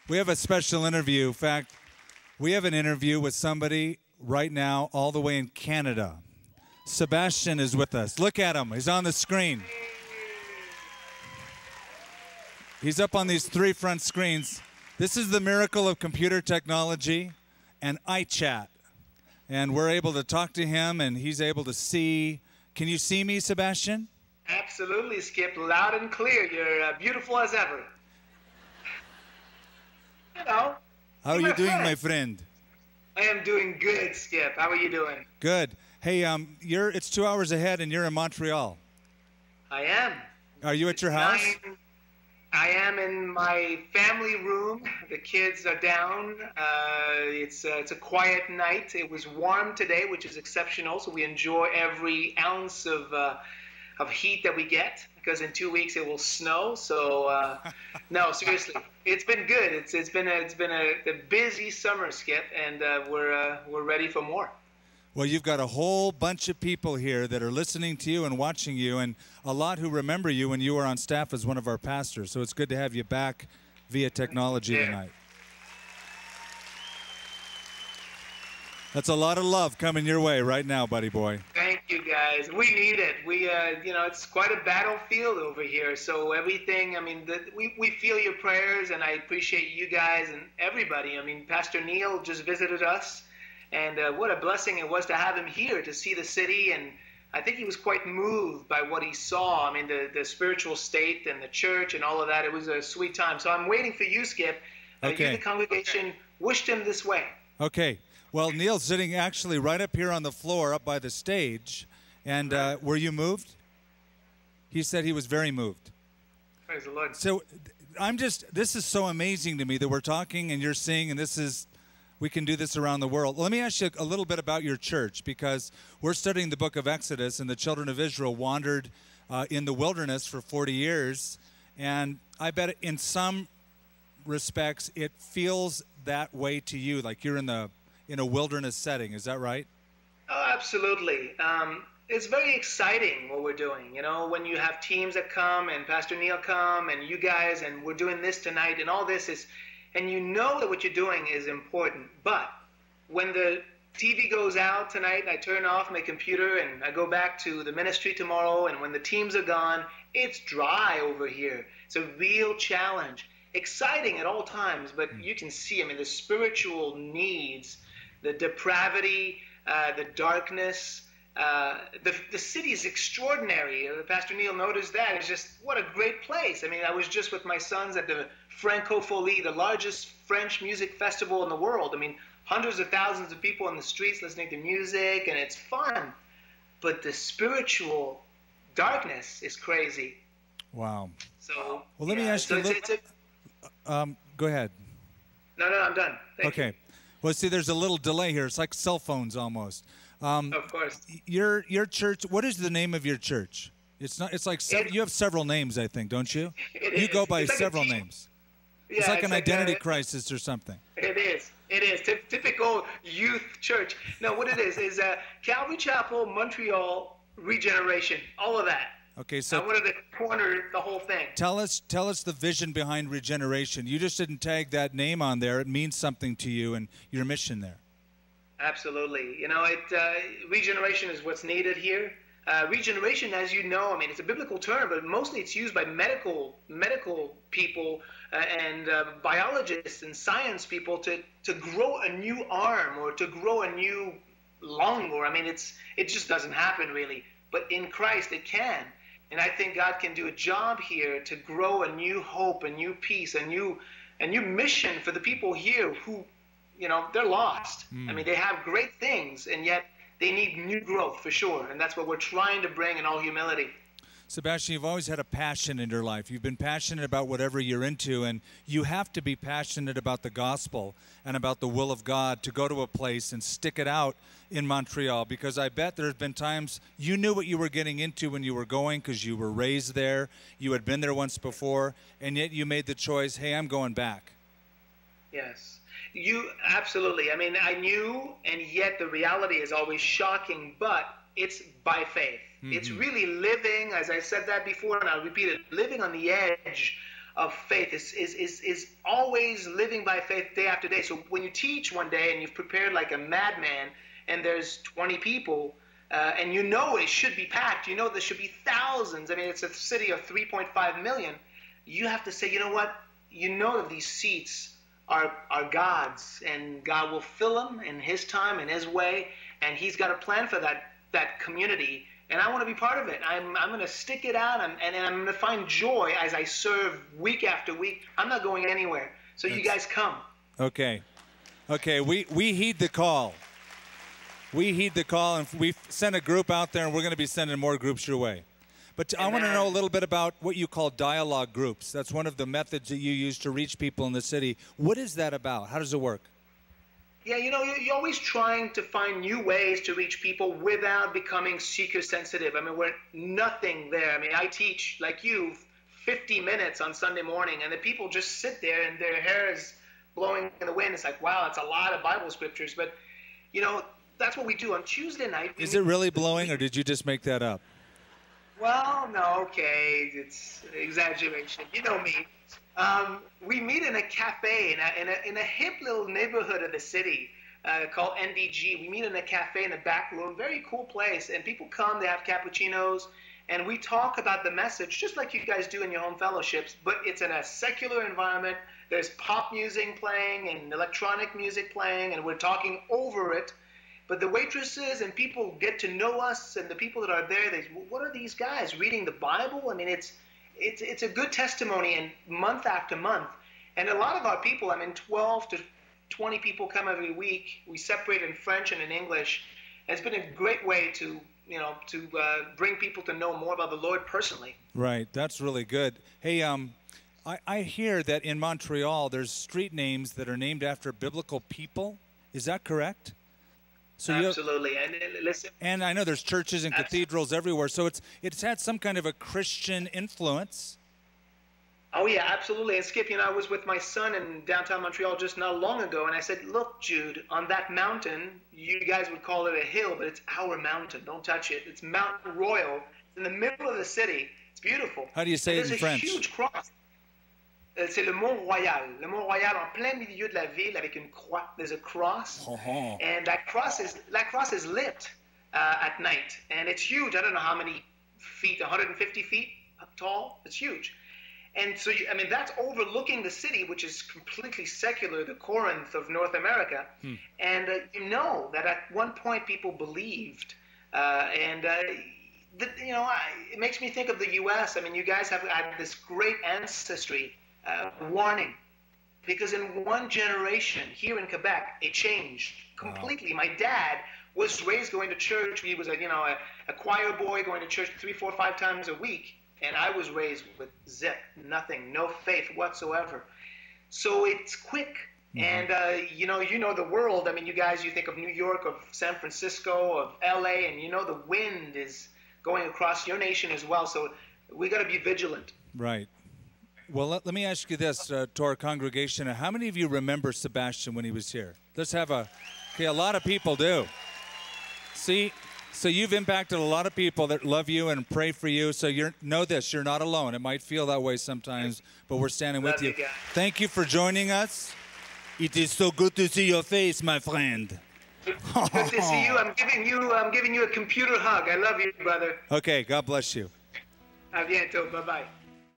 We have a special interview. In fact, we have an interview with somebody right now all the way in Canada. Sebastian is with us. Look at him. He's on the screen. He's up on these three front screens. This is the miracle of computer technology and iChat. And we're able to talk to him, and he's able to see. Can you see me, Sebastian? Absolutely, Skip. Loud and clear. You're beautiful as ever. You know. How are you doing, my friend? I am doing good, Skip. How are you doing? Good. Hey, it's 2 hours ahead, and you're in Montreal. I am. Are you at your house? I am in my family room. The kids are down. It's a quiet night. It was warm today, which is exceptional. So we enjoy every ounce of heat that we get, because in 2 weeks it will snow. So no, seriously, it's been good. It's been a busy summer, Skip, and we're ready for more. Well, you've got a whole bunch of people here that are listening to you and watching you, and a lot who remember you when you were on staff as one of our pastors. So it's good to have you back via technology tonight. That's a lot of love coming your way right now, buddy boy. Thank you, guys. We need it. We, it's quite a battlefield over here. So everything, we feel your prayers, and I appreciate you guys and everybody. Pastor Neil just visited us. And what a blessing it was to have him here to see the city. And I think he was quite moved by what he saw. The spiritual state and the church and all of that. It was a sweet time. So I'm waiting for you, Skip. Okay. You, the congregation, wished him this way. Okay. Well, Neil's sitting actually right up here on the floor, up by the stage. And were you moved? He said he was very moved. Praise the Lord. So this is so amazing to me that we're talking and you're seeing, and we can do this around the world. Let me ask you a little bit about your church, because we're studying the book of Exodus, and the children of Israel wandered in the wilderness for 40 years. And I bet in some respects it feels that way to you, like you're in a wilderness setting. Is that right? Oh, absolutely. It's very exciting what we're doing. When you have teams that come, and Pastor Neil come, and you guys, and we're doing this tonight, and all this is... And you know that what you're doing is important. But when the TV goes out tonight, I turn off my computer and I go back to the ministry tomorrow, and when the teams are gone, it's dry over here. It's a real challenge. Exciting at all times, but you can see, the spiritual needs, the depravity, the darkness. The city is extraordinary. Pastor Neil noticed that. It's just, what a great place. I was just with my sons at the Francophonie, the largest French music festival in the world. Hundreds of thousands of people in the streets listening to music, and it's fun. But the spiritual darkness is crazy. Wow. So, well, let me ask you. Go ahead. No, I'm done. Thank you. Okay. Well, see, there's a little delay here. It's like cell phones almost. Of course. Your church. What is the name of your church? It's not. It's like you have several names, I think, don't you? You go by several names. Yeah, it's like an identity crisis or something. It is. Typical youth church. No, what it is Calvary Chapel, Montreal, Regeneration, all of that. Okay, so I wanted to corner the whole thing. Tell us the vision behind Regeneration. You just didn't tag that name on there. It means something to you and your mission there. Absolutely. Regeneration is what's needed here. Regeneration, as you know, it's a biblical term, but mostly it's used by medical people and biologists and science people to grow a new arm or to grow a new lung, or it just doesn't happen really. But in Christ it can, and I think God can do a job here to grow a new hope, a new peace, a new mission for the people here who, they're lost. They have great things, and yet they need new growth for sure, and that's what we're trying to bring in all humility. Sebastian, you've always had a passion in your life. You've been passionate about whatever you're into, and you have to be passionate about the gospel and about the will of God to go to a place and stick it out in Montreal, because I bet there's been times you knew what you were getting into when you were going because you were raised there, you had been there once before, and yet you made the choice, hey, I'm going back. Yes. You absolutely. I knew, and yet the reality is always shocking, but it's by faith. Mm-hmm. It's really living, as I said that before, and I'll repeat it, living on the edge of faith, is always living by faith day after day. So when you teach one day and you've prepared like a madman and there's 20 people, and you know it should be packed, you know there should be thousands. I mean, it's a city of 3.5 million. You have to say, you know what? You know that these seats are God's, and God will fill them in His time and His way, and He's got a plan for that community. And I want to be part of it. I'm going to stick it out, and I'm going to find joy as I serve week after week. I'm not going anywhere. So you guys come. Okay. We heed the call. We heed the call, and we've sent a group out there, and we're going to be sending more groups your way. But I want to know a little bit about what you call dialogue groups. That's one of the methods that you use to reach people in the city. What is that about? How does it work? Yeah, you know, you're always trying to find new ways to reach people without becoming seeker-sensitive. I mean, we're nothing there. I mean, I teach, like you, 50 minutes on Sunday morning, and the people just sit there, and their hair is blowing in the wind. It's like, wow, that's a lot of Bible scriptures. But, you know, that's what we do on Tuesday night. Is it really blowing, or did you just make that up? Well, no, okay, it's exaggeration. You know me. We meet in a cafe in a hip little neighborhood of the city called NDG. We meet in a cafe in the back room, very cool place, and people come, they have cappuccinos, and we talk about the message, just like you guys do in your home fellowships, but it's in a secular environment. There's pop music playing and electronic music playing, and we're talking over it. But the waitresses and people get to know us, and the people that are there, they, what are these guys reading the Bible? I mean, it's a good testimony, and month after month. And a lot of our people, I mean, 12 to 20 people come every week. We separate in French and in English. And it's been a great way to, you know, to bring people to know more about the Lord personally. Right, that's really good. Hey, I hear that in Montreal there's street names that are named after biblical people. Is that correct? So absolutely, and listen. And I know there's churches and cathedrals everywhere, so it's had some kind of a Christian influence. Oh yeah, absolutely. And Skip, you know, I was with my son in downtown Montreal just not long ago, and I said, "Look, Jude, on that mountain, you guys would call it a hill, but it's our mountain. Don't touch it. It's Mount Royal. It's in the middle of the city. It's beautiful." How do you say it in French? There's a huge cross. C'est le Mont Royal. Le Mont Royal en plein milieu de la ville avec une croix. There's a cross, and that cross is lit at night, and it's huge. I don't know how many feet, 150 feet tall. It's huge, and so I mean that's overlooking the city, which is completely secular, the Corinth of North America, and you know that at one point people believed, you know, it makes me think of the U.S. I mean, you guys have had this great ancestry. Warning, because in one generation here in Quebec, it changed completely. Wow. My dad was raised going to church. He was a choir boy going to church 3, 4, 5 times a week, and I was raised with nothing, no faith whatsoever. So it's quick, and you know the world. I mean, you guys, you think of New York, of San Francisco, of LA, and you know the wind is going across your nation as well. So we got to be vigilant. Right. Well, let me ask you this to our congregation. How many of you remember Sebastian when he was here? Let's have a lot of people do. See, so you've impacted a lot of people that love you and pray for you. So know this, you're not alone. It might feel that way sometimes, but we're standing with you. Thank you for joining us. It is so good to see your face, my friend. Good to see you. I'm giving you a computer hug. I love you, brother. Okay, God bless you. A bientôt. Bye-bye.